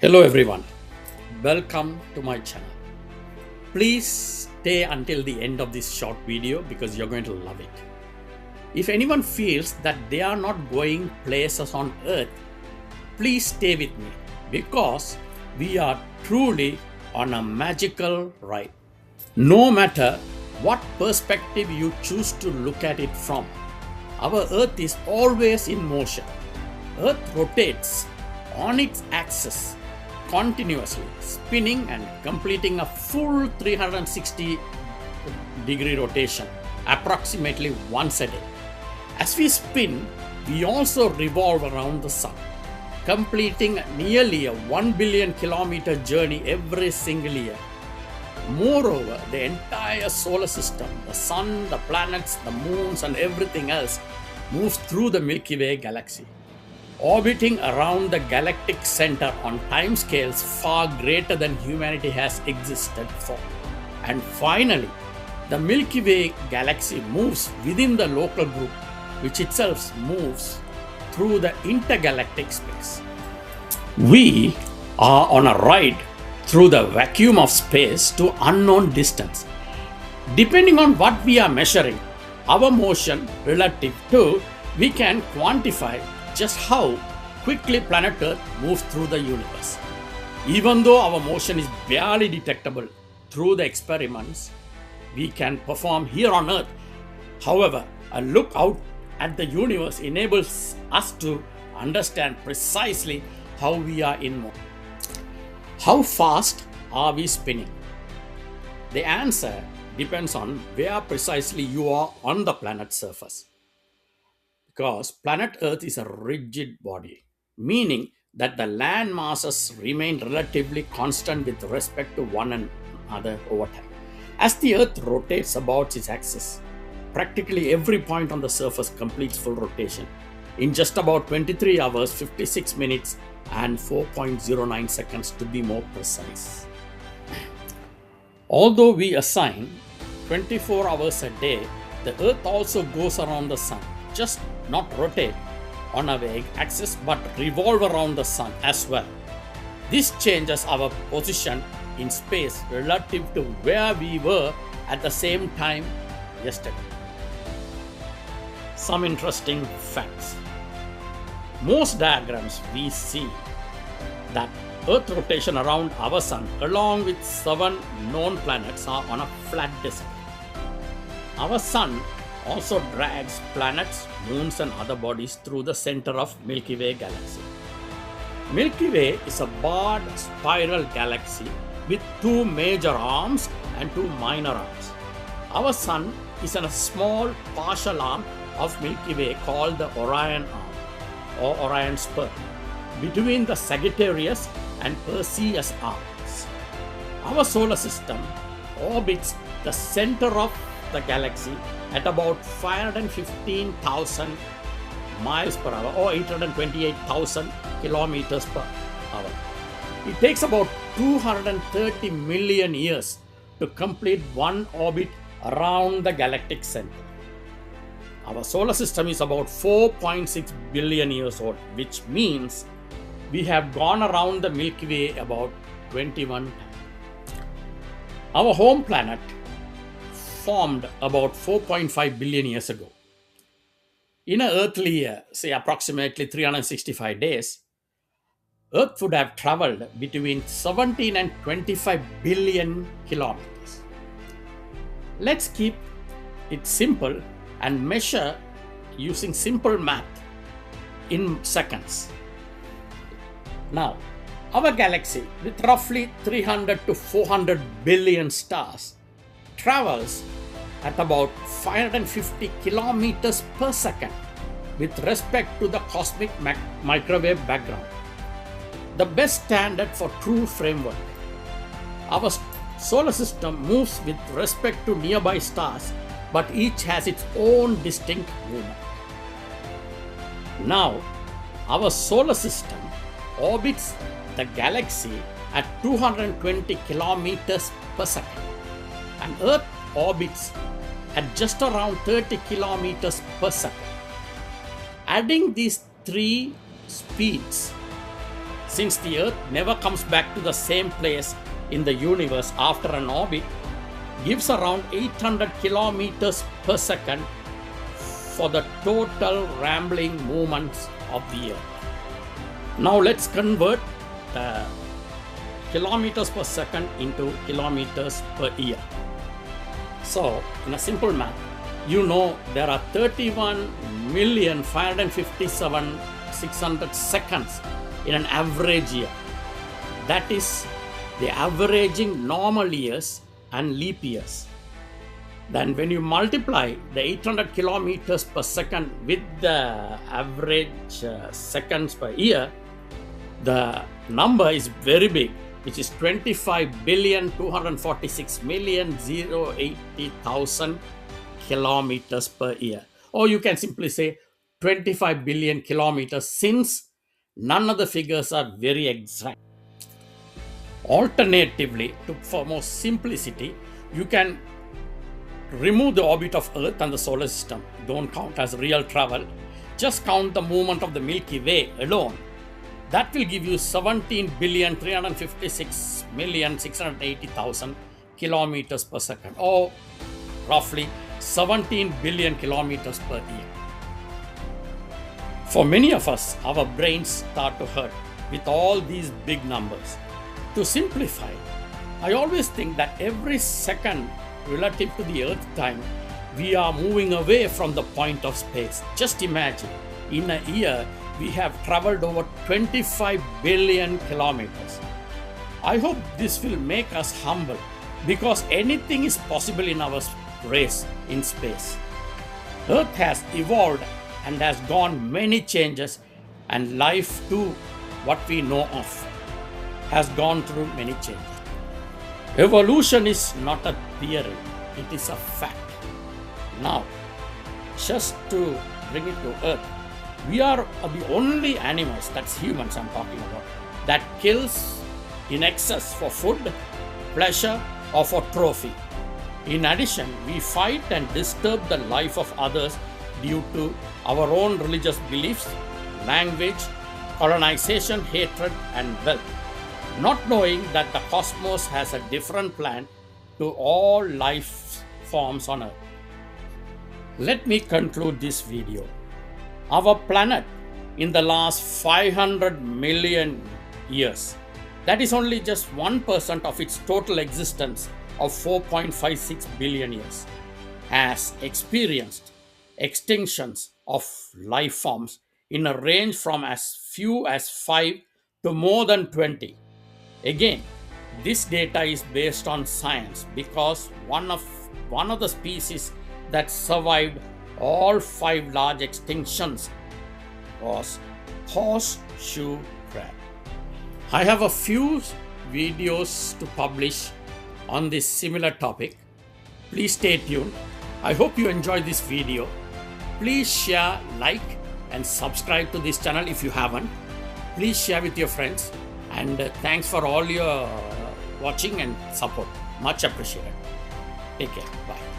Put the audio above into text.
Hello everyone, welcome to my channel. Please stay until the end of this short video because you're going to love it. If anyone feels that they are not going places on earth, please stay with me because we are truly on a magical ride. No matter what perspective you choose to look at it from, our earth is always in motion. Earth rotates on its axis continuously, spinning and completing a full 360-degree rotation approximately once a day. As we spin, we also revolve around the sun, completing nearly a 1 billion kilometer journey every single year. Moreover, the entire solar system, the sun, the planets, the moons, and everything else moves through the Milky Way galaxy, orbiting around the galactic center on timescales far greater than humanity has existed for. And finally, the Milky Way galaxy moves within the local group, which itself moves through the intergalactic space. We are on a ride through the vacuum of space to unknown distance. Depending on what we are measuring, our motion relative to, we can quantify just how quickly planet Earth moves through the universe. Even though our motion is barely detectable through the experiments we can perform here on Earth, however, a look out at the universe enables us to understand precisely how we are in motion. How fast are we spinning? The answer depends on where precisely you are on the planet's surface. Because planet Earth is a rigid body, meaning that the land masses remain relatively constant with respect to one another over time. As the Earth rotates about its axis, practically every point on the surface completes full rotation in just about 23 hours, 56 minutes, and 4.09 seconds to be more precise. Although we assign 24 hours a day, the Earth also goes around the Sun, just not rotate on our axis but revolve around the sun as well. This changes our position in space relative to where we were at the same time yesterday. Some interesting facts. Most diagrams we see that Earth rotation around our sun along with 7 known planets are on a flat disk. Our sun also drags planets, moons, and other bodies through the center of Milky Way galaxy. Milky Way is a barred spiral galaxy with 2 major arms and 2 minor arms. Our Sun is in a small partial arm of Milky Way called the Orion arm or Orion spur between the Sagittarius and Perseus arms. Our solar system orbits the center of the galaxy at about 515,000 miles per hour or 828,000 kilometers per hour. It takes about 230 million years to complete one orbit around the galactic center. Our solar system is about 4.6 billion years old, which means we have gone around the Milky Way about 21 times. Our home planet formed about 4.5 billion years ago. In an earthly year, say approximately 365 days, Earth would have traveled between 17 and 25 billion kilometers. Let's keep it simple and measure using simple math in seconds. Now, our galaxy with roughly 300 to 400 billion stars travels at about 550 kilometers per second with respect to the cosmic microwave background, the best standard for true framework. Our solar system moves with respect to nearby stars, but each has its own distinct movement. Now, our solar system orbits the galaxy at 220 kilometers per second, and Earth orbits at just around 30 kilometers per second. Adding these 3 speeds since the Earth never comes back to the same place in the universe after an orbit, gives around 800 kilometers per second for the total rambling movements of the Earth. Now let's convert the kilometers per second into kilometers per year. So, in a simple math, you know there are 31,557,600 seconds in an average year. That is the averaging normal years and leap years. Then when you multiply the 800 kilometers per second with the average seconds per year, the number is very big, which is 25,246,080,000 kilometers per year. Or you can simply say 25 billion kilometers, since none of the figures are very exact. Alternatively, for more simplicity, you can remove the orbit of Earth and the solar system. Don't count as real travel. Just count the movement of the Milky Way alone. That will give you 17,356,680,000 kilometers per second, or roughly 17 billion kilometers per year. For many of us, our brains start to hurt with all these big numbers. To simplify, I always think that every second relative to the Earth time, we are moving away from the point of space. Just imagine, in a year, we have traveled over 25 billion kilometers. I hope this will make us humble, because anything is possible in our race in space. Earth has evolved and has gone many changes, and life too, what we know of, has gone through many changes. Evolution is not a theory, it is a fact. Now, just to bring it to Earth, we are the only animals, that's humans I'm talking about, that kills in excess for food, pleasure, or for trophy. In addition, we fight and disturb the life of others due to our own religious beliefs, language, colonization, hatred, and wealth, not knowing that the cosmos has a different plan to all life forms on Earth. Let me conclude this video. Our planet, in the last 500 million years, that is only just 1% of its total existence of 4.56 billion years, has experienced extinctions of life forms in a range from as few as 5 to more than 20. Again, this data is based on science, because one of the species that survived all 5 large extinctions was horseshoe crab. I have a few videos to publish on this similar topic. Please stay tuned. I hope you enjoyed this video. Please share, like, and subscribe to this channel if you haven't. Please share with your friends, and thanks for all your watching and support. Much appreciated. Take care. Bye.